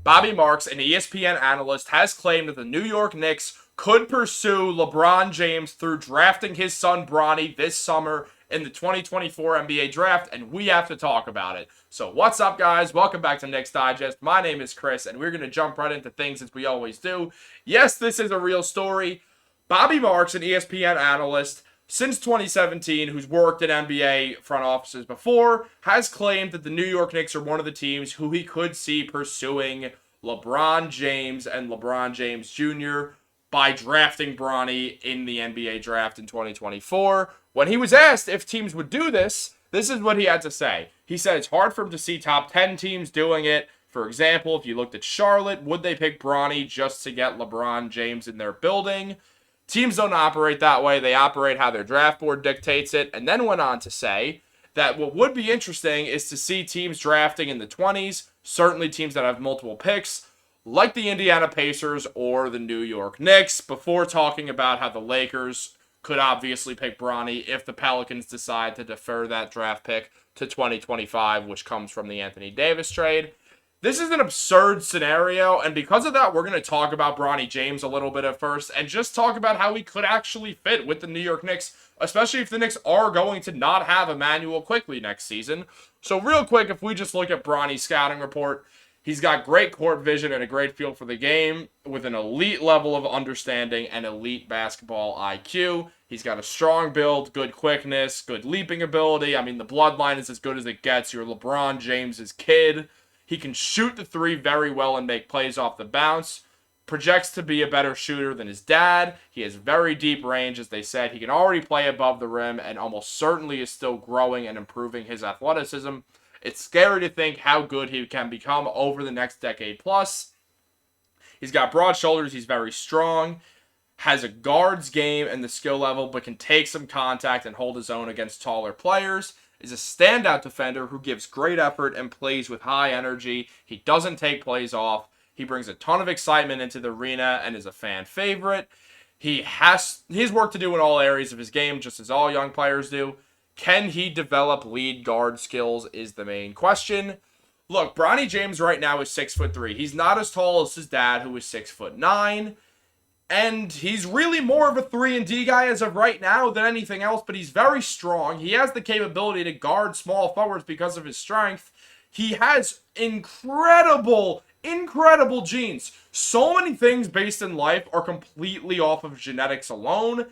Bobby Marks, an ESPN analyst, has claimed that the New York Knicks could pursue LeBron James through drafting his son Bronny this summer in the 2024 NBA draft, and we have to talk about it. So what's up, guys? Welcome back to Knicks Digest. My name is Chris, and we're going to jump right into things as we always do. Yes, this is a real story. Bobby Marks, an ESPN analyst, since 2017, who's worked in NBA front offices before, has claimed that the New York Knicks are one of the teams who he could see pursuing LeBron James and LeBron James Jr. by drafting Bronny in the NBA draft in 2024. When he was asked if teams would do this, this is what he had to say. He said it's hard for him to see top 10 teams doing it. For example, if you looked at Charlotte, would they pick Bronny just to get LeBron James in their building? Teams don't operate that way. They operate how their draft board dictates it. And then went on to say that what would be interesting is to see teams drafting in the 20s, certainly teams that have multiple picks, like the Indiana Pacers or the New York Knicks, before talking about how the Lakers could obviously pick Bronny if the Pelicans decide to defer that draft pick to 2025, which comes from the Anthony Davis trade. This is an absurd scenario, and because of that, we're going to talk about Bronny James a little bit at first, and just talk about how he could actually fit with the New York Knicks, especially if the Knicks are going to not have Emmanuel Quickley next season. So real quick, if we just look at Bronny's scouting report, he's got great court vision and a great feel for the game, with an elite level of understanding and elite basketball IQ. He's got a strong build, good quickness, good leaping ability. I mean, the bloodline is as good as it gets. You're LeBron James's kid. He can shoot the three very well and make plays off the bounce. Projects to be a better shooter than his dad. He has very deep range, as they said. He can already play above the rim and almost certainly is still growing and improving his athleticism. It's scary to think how good he can become over the next decade plus. He's got broad shoulders. He's very strong. Has a guard's game and the skill level, but can take some contact and hold his own against taller players. Is a standout defender who gives great effort and plays with high energy. He doesn't take plays off. He brings a ton of excitement into the arena and is a fan favorite. He has work to do in all areas of his game, just as all young players do. Can he develop lead guard skills is the main question. Look, Bronny James right now is 6'3". He's not as tall as his dad, who is 6'9". And he's really more of a 3-and-D guy as of right now than anything else, but he's very strong. He has the capability to guard small forwards because of his strength. He has incredible genes. So many things based in life are completely off of genetics alone.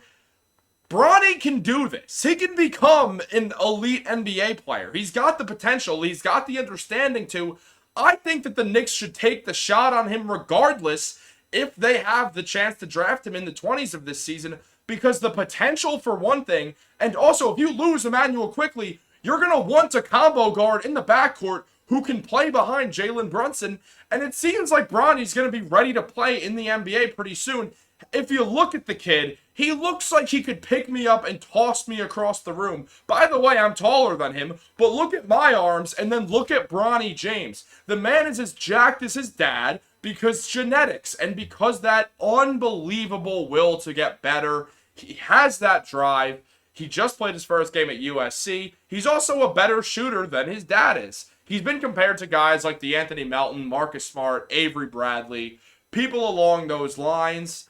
Bronny can do this. He can become an elite NBA player. He's got the potential. He's got the understanding to. I think that the Knicks should take the shot on him regardless if they have the chance to draft him in the 20s of this season, because the potential for one thing, and also if you lose Emmanuel Quickley, you're going to want a combo guard in the backcourt who can play behind Jalen Brunson, and it seems like Bronny's going to be ready to play in the NBA pretty soon. If you look at the kid, he looks like he could pick me up and toss me across the room. By the way, I'm taller than him, but look at my arms and then look at Bronny James. The man is as jacked as his dad, because genetics and because that unbelievable will to get better. He has that drive. He just played his first game at USC. He's also a better shooter than his dad is. He's been compared to guys like DeAnthony Melton, Marcus Smart, Avery Bradley, people along those lines.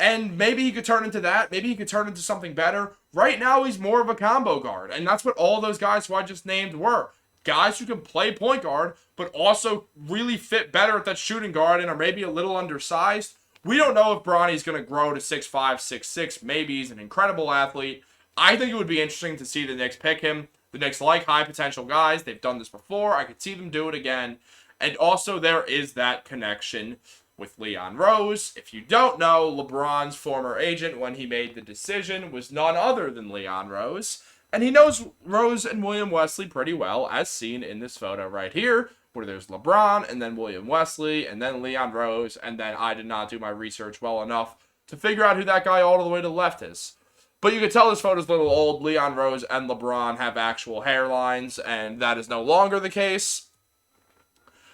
And maybe he could turn into that. Maybe he could turn into something better. Right now, he's more of a combo guard. And that's what all those guys who I just named were. Guys who can play point guard, but also really fit better at that shooting guard and are maybe a little undersized. We don't know if Bronny's going to grow to 6'5", 6'6". Maybe he's an incredible athlete. I think it would be interesting to see the Knicks pick him. The Knicks like high potential guys. They've done this before. I could see them do it again. And also there is that connection with Leon Rose. If you don't know, LeBron's former agent when he made the decision was none other than Leon Rose. And he knows Rose and William Wesley pretty well, as seen in this photo right here, where there's LeBron, and then William Wesley, and then Leon Rose, and then I did not do my research well enough to figure out who that guy all the way to the left is. But you can tell this photo's a little old. Leon Rose and LeBron have actual hairlines, and that is no longer the case.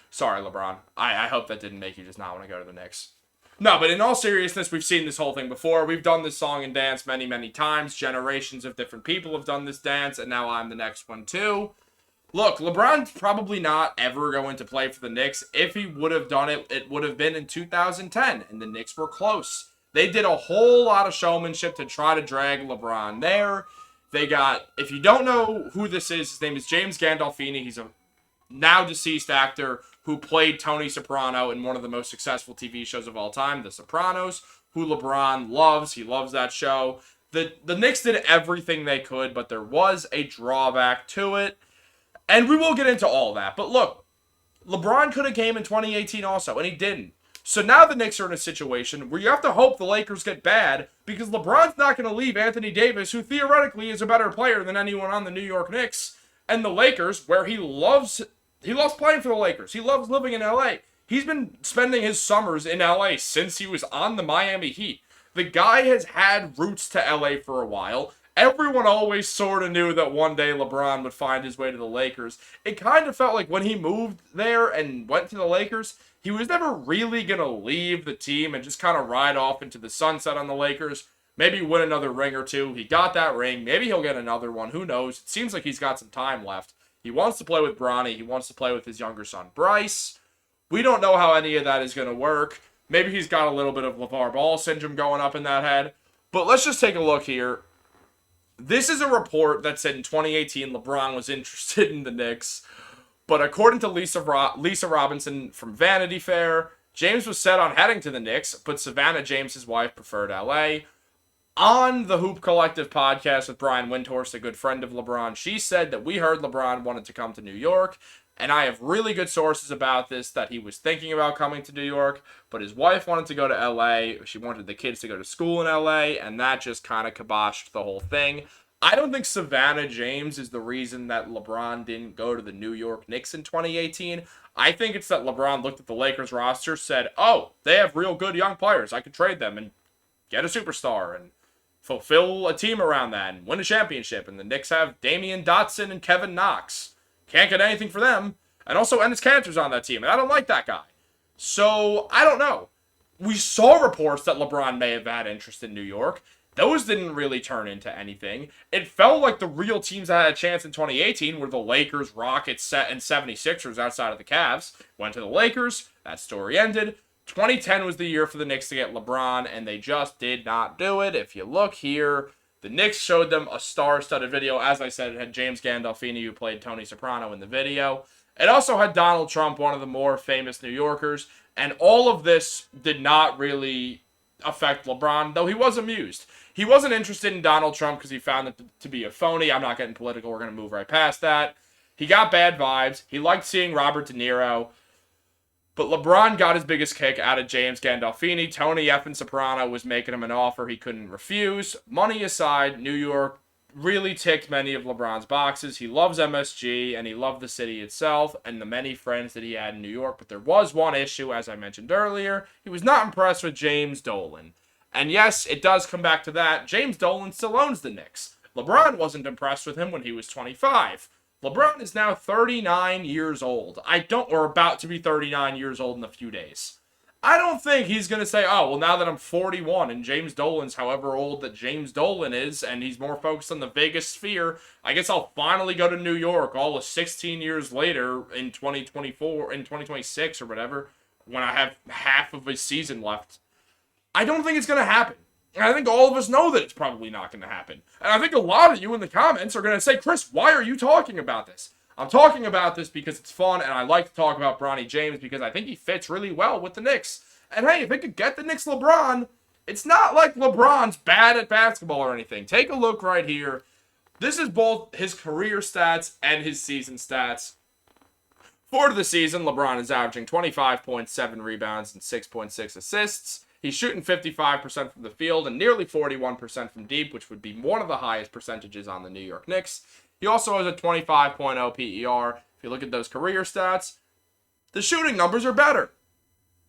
Sorry, LeBron. I hope that didn't make you just not want to go to the Knicks. No, but in all seriousness, we've seen this whole thing before. We've done this song and dance many, many times. Generations of different people have done this dance, and now I'm the next one too. Look, LeBron's probably not ever going to play for the Knicks. If he would have done it, it would have been in 2010, and the Knicks were close. They did a whole lot of showmanship to try to drag LeBron there. They got, if you don't know who this is, his name is James Gandolfini. He's a now deceased actor who played Tony Soprano in one of the most successful TV shows of all time, The Sopranos, who LeBron loves. He loves that show. The Knicks did everything they could, but there was a drawback to it. And we will get into all that. But look, LeBron could have came in 2018 also, and he didn't. So now the Knicks are in a situation where you have to hope the Lakers get bad because LeBron's not going to leave Anthony Davis, who theoretically is a better player than anyone on the New York Knicks, and the Lakers, where he loves playing for the Lakers. He loves living in LA. He's been spending his summers in LA since he was on the Miami Heat. The guy has had roots to LA for a while. Everyone always sort of knew that one day LeBron would find his way to the Lakers. It kind of felt like when he moved there and went to the Lakers, he was never really going to leave the team and just kind of ride off into the sunset on the Lakers. Maybe win another ring or two. He got that ring. Maybe he'll get another one. Who knows? It seems like he's got some time left. He wants to play with Bronny. He wants to play with his younger son, Bryce. We don't know how any of that is going to work. Maybe he's got a little bit of LeVar Ball syndrome going up in that head. But let's just take a look here. This is a report that said in 2018 LeBron was interested in the Knicks. But according to Lisa Robinson from Vanity Fair, James was set on heading to the Knicks, but Savannah James, his wife, preferred LA. On the Hoop Collective podcast with Brian Windhorst, a good friend of LeBron, she said that we heard LeBron wanted to come to New York, and I have really good sources about this, that he was thinking about coming to New York, but his wife wanted to go to LA. She wanted the kids to go to school in LA, and that just kind of kiboshed the whole thing. I don't think Savannah James is the reason that LeBron didn't go to the New York Knicks in 2018. I think it's that LeBron looked at the Lakers roster, said, oh, they have real good young players. I could trade them and get a superstar and fulfill a team around that and win a championship. And the Knicks have Damian Dotson and Kevin Knox. Can't get anything for them. And also Enes Kanter's on that team, and I don't like that guy. So, I don't know. We saw reports that LeBron may have had interest in New York. Those didn't really turn into anything. It felt like the real teams that had a chance in 2018 were the Lakers, Rockets, and 76ers outside of the Cavs. Went to the Lakers. That story ended. 2010 was the year for the Knicks to get LeBron, and they just did not do it. If you look here, the Knicks showed them a star-studded video. As I said, it had James Gandolfini, who played Tony Soprano, in the video. It also had Donald Trump, one of the more famous New Yorkers, and all of this did not really affect LeBron, though he was amused. He wasn't interested in Donald Trump because he found it to be a phony. I'm not getting political. We're going to move right past that. He got bad vibes. He liked seeing Robert De Niro. But LeBron got his biggest kick out of James Gandolfini. Tony effing Soprano was making him an offer he couldn't refuse. Money aside, New York really ticked many of LeBron's boxes. He loves MSG, and he loved the city itself and the many friends that he had in New York. But there was one issue, as I mentioned earlier. He was not impressed with James Dolan. And yes, it does come back to that. James Dolan still owns the Knicks. LeBron wasn't impressed with him when he was 25. LeBron is now 39 years old. Or about to be 39 years old in a few days. I don't think he's going to say, oh, well, now that I'm 41 and James Dolan's however old that James Dolan is, and he's more focused on the Vegas sphere, I guess I'll finally go to New York all of 16 years later in 2024, in 2026 or whatever, when I have half of a season left. I don't think it's going to happen. And I think all of us know that it's probably not going to happen. And I think a lot of you in the comments are going to say, Chris, why are you talking about this? I'm talking about this because it's fun, and I like to talk about Bronny James because I think he fits really well with the Knicks. And hey, if it could get the Knicks LeBron, it's not like LeBron's bad at basketball or anything. Take a look right here. This is both his career stats and his season stats. For the season, LeBron is averaging 25.7 rebounds and 6.6 assists. He's shooting 55% from the field and nearly 41% from deep, which would be one of the highest percentages on the New York Knicks. He also has a 25.0 PER. If you look at those career stats, the shooting numbers are better.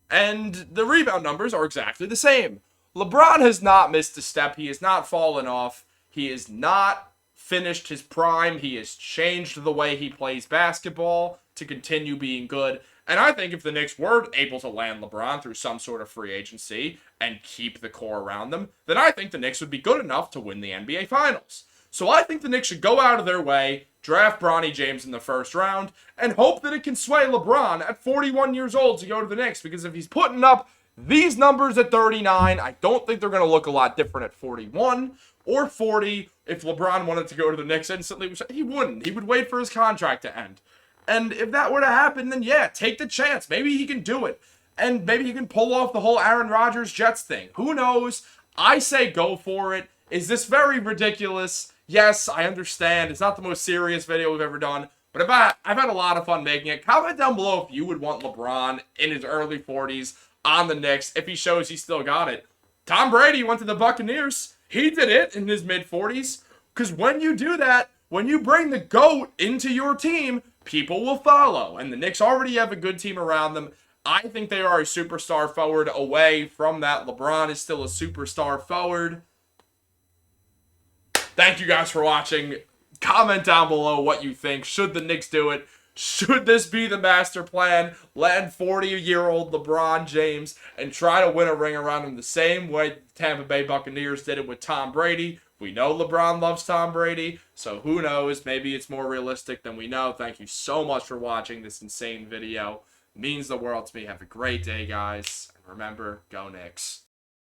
And the rebound numbers are exactly the same. LeBron has not missed a step. He has not fallen off. He has not finished his prime. He has changed the way he plays basketball to continue being good. And I think if the Knicks were able to land LeBron through some sort of free agency and keep the core around them, then I think the Knicks would be good enough to win the NBA Finals. So I think the Knicks should go out of their way, draft Bronny James in the first round, and hope that it can sway LeBron at 41 years old to go to the Knicks. Because if he's putting up these numbers at 39, I don't think they're going to look a lot different at 41 or 40 if LeBron wanted to go to the Knicks instantly, which he wouldn't. He would wait for his contract to end. And if that were to happen, then yeah, take the chance. Maybe he can do it. And maybe he can pull off the whole Aaron Rodgers Jets thing. Who knows? I say go for it. Is this very ridiculous? Yes, I understand. It's not the most serious video we've ever done. But I've had a lot of fun making it. Comment down below if you would want LeBron in his early 40s on the Knicks, if he shows he still got it. Tom Brady went to the Buccaneers. He did it in his mid-40s. Because when you do that, when you bring the GOAT into your team, people will follow. And the Knicks already have a good team around them. I think they are a superstar forward away from that. LeBron is still a superstar forward. Thank you guys for watching. Comment down below what you think. Should the Knicks do it? Should this be the master plan? Land 40-year-old LeBron James and try to win a ring around him the same way the Tampa Bay Buccaneers did it with Tom Brady. We know LeBron loves Tom Brady, so who knows? Maybe it's more realistic than we know. Thank you so much for watching this insane video. It means the world to me. Have a great day, guys. And remember, go Knicks.